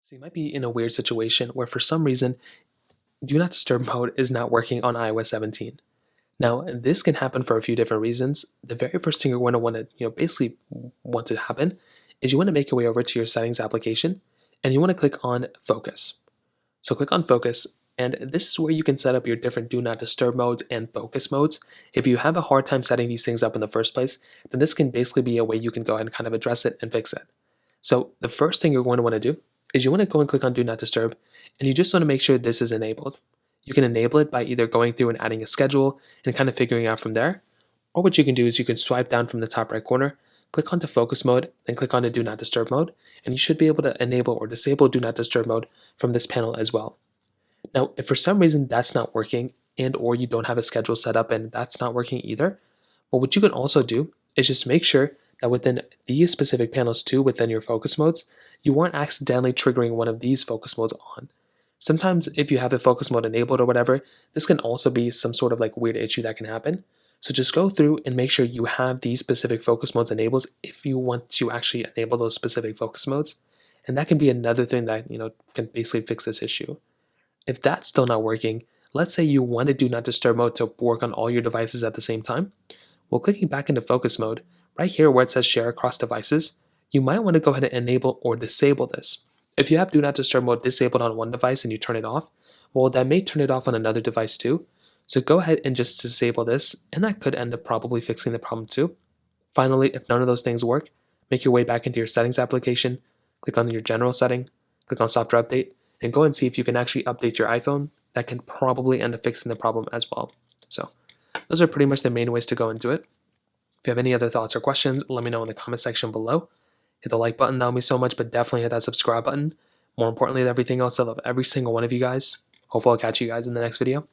So you might be in a weird situation where for some reason Do Not Disturb mode is not working on iOS 17. Now, this can happen for a few different reasons. The very first thing you're going to want to, basically want to happen is you want to make your way over to your settings application and you want to click on focus. So click on focus, and this is where you can set up your different do not disturb modes and focus modes. If you have a hard time setting these things up in the first place, then this can basically be a way you can go ahead and kind of address it and fix it. So the first thing you're going to want to do is you want to go and click on do not disturb, and you just want to make sure this is enabled. You can enable it by either going through and adding a schedule and kind of figuring out from there, or what you can do is you can swipe down from the top right corner, click onto focus mode, then click on the do not disturb mode, and you should be able to enable or disable do not disturb mode from this panel as well. Now, if for some reason that's not working and or you don't have a schedule set up and that's not working either, well, what you can also do is just make sure that within these specific panels too, within your focus modes, you aren't accidentally triggering one of these focus modes on. Sometimes if you have a focus mode enabled or whatever, this can also be some sort of like weird issue that can happen. So just go through and make sure you have these specific focus modes enabled if you want to actually enable those specific focus modes. And that can be another thing that, can basically fix this issue. If that's still not working, let's say you want to do not disturb mode to work on all your devices at the same time. Well, clicking back into focus mode, right here where it says share across devices, you might want to go ahead and enable or disable this. If you have do not disturb mode disabled on one device and you turn it off, well, that may turn it off on another device too. So go ahead and just disable this, and that could end up probably fixing the problem too. Finally, if none of those things work, make your way back into your settings application, click on your general setting, click on software update, and go and see if you can actually update your iPhone. That can probably end up fixing the problem as well. So those are pretty much the main ways to go into it. If you have any other thoughts or questions, let me know in the comment section below. Hit the like button, that would mean so much, but definitely hit that subscribe button. More importantly than everything else, I love every single one of you guys. Hopefully I'll catch you guys in the next video.